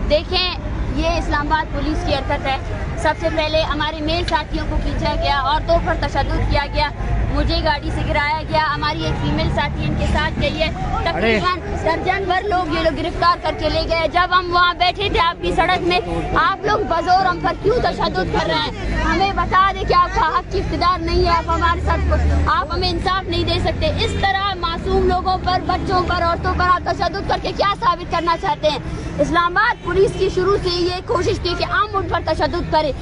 देखें ये इस्लामाबाद पुलिस की हरकत है। सबसे पहले हमारे मेल साथियों को खींचा गया, औरतों पर तशद्दुद किया गया, मुझे गाड़ी से गिराया गया, हमारी एक फीमेल साथी इनके साथ गई है, तकरीबन दर्जन भर लोग ये लोग गिरफ्तार करके ले गए। जब हम वहाँ बैठे थे आपकी सड़क में, आप लोग बज़ोर हम पर क्यों तशद्दुद कर रहे हैं? हमें बता दें कि आपका हक की इख्तियार नहीं है, आप हमारे साथ आप हमें इंसाफ नहीं दे सकते। इस तरह मासूम लोगों पर, बच्चों पर, औरतों पर आप तशद्दुद करके क्या साबित करना चाहते हैं? इस्लामाबाद पुलिस की शुरू से ये कोशिश थी कि हम उन पर तशद्दुद करें।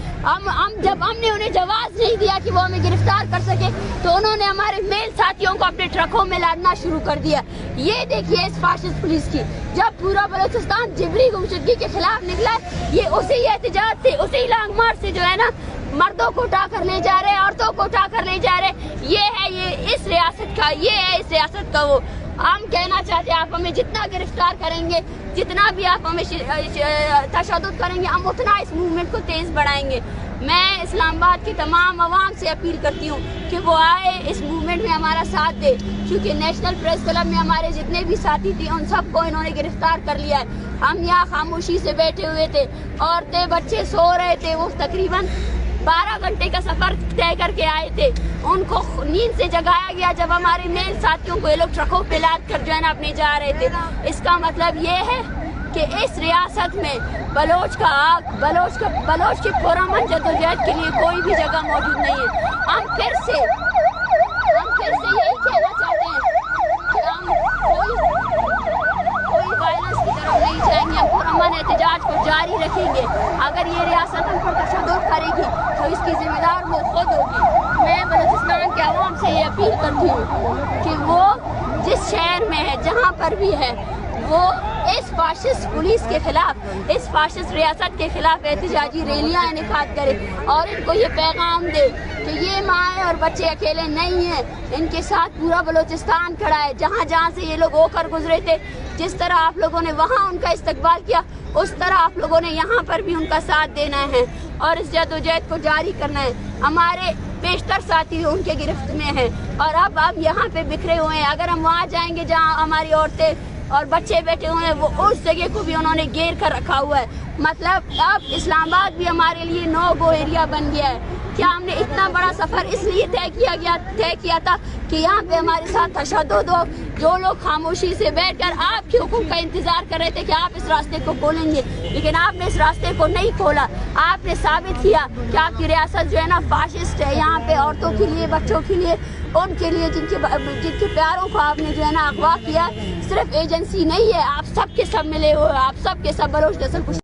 जब हमने उन्हें जवाब नहीं दिया कि वो हमें गिरफ्तार कर सके, तो उन्होंने हमारे मेल साथियों को अपने ट्रकों में लादना शुरू कर दिया। ये देखिए इस फाशिस्ट पुलिस की, जब पूरा बलोचिस्तान जिबरी गुमशुदगी के खिलाफ निकला, ये उसी एहतजाज से, उसी लॉन्ग मार्च से जो है ना, मर्दों को उठा कर ले जा रहे हैं, औरतों को उठा कर ले जा रहे हैं। ये है ये इस रियासत का, ये है इस रियासत का वो। हम कहना चाहते हैं आप हमें जितना गिरफ्तार करेंगे, जितना भी आप हमें तशद्दुद करेंगे, हम उतना इस मूवमेंट को तेज बढ़ाएंगे। मैं इस्लामाबाद की तमाम अवाम से अपील करती हूँ कि वो आए, इस मूवमेंट में हमारा साथ दे, क्योंकि नेशनल प्रेस क्लब में हमारे जितने भी साथी थे उन सबको इन्होंने गिरफ्तार कर लिया है। हम यहाँ खामोशी से बैठे हुए थे, औरतें बच्चे सो रहे थे, वो तकरीबन 12 घंटे का सफर तय करके आए थे, उनको नींद से जगाया गया जब हमारे मेल साथियों को ये लोग ट्रकों पे लाद कर जो है ना अपने जा रहे थे। इसका मतलब ये है कि इस रियासत में बलोच की पुरअमन जद्दोजहद के लिए कोई भी जगह मौजूद नहीं है। हम फिर से यही कहना चाहते हैं कि हम कोई वायलेंस की तरफ नहीं जाएंगे, हम पुरअमन एहतजाज को जारी रखेंगे। अगर ये रियासत हम पर तशद्दुद करेगी तो इसकी जिम्मेदार वो खुद होगी। मैं बलूचिस्तान के अवाम से ये अपील करती हूँ कि वो जिस शहर में है, जहाँ पर भी है, वो इस फाशिस्ट पुलिस के खिलाफ, इस फाशिस्ट रियासत के खिलाफ एहतजाजी रैलियां इनेकाद करे और इनको ये पैगाम दे कि ये माएँ और बच्चे अकेले नहीं हैं, इनके साथ पूरा बलूचिस्तान खड़ा है। जहाँ जहाँ से ये लोग होकर गुजरे थे, जिस तरह आप लोगों ने वहाँ उनका इस्तकबाल किया, उस तरह आप लोगों ने यहाँ पर भी उनका साथ देना है और इस जद्दोजहद को जारी करना है। हमारे बेशतर साथी उनके गिरफ्त में हैं और अब यहाँ पे बिखरे हुए हैं। अगर हम वहाँ जाएंगे जहाँ हमारी औरतें और बच्चे बैठे हुए हैं, वो उस जगह को भी उन्होंने घेर कर रखा हुआ है। मतलब अब इस्लामाबाद भी हमारे लिए नो गो एरिया बन गया है। क्या हमने इतना बड़ा सफर इसलिए तय किया था कि यहाँ पे हमारे साथ तशद्दुद हो? जो लोग खामोशी से बैठकर आपके हुक्म का इंतजार कर रहे थे कि आप इस रास्ते को खोलेंगे, लेकिन आपने इस रास्ते को नहीं खोला। आपने साबित किया कि आपकी रियासत जो है ना फाशिस्ट है। यहाँ पे औरतों के लिए, बच्चों के लिए, उनके लिए जिनके प्यारों को आपने जो है ना अगवा किया। सिर्फ एजेंसी नहीं है, आप सब के सब मिले हुए, आप सब के सब बलोच नस्ल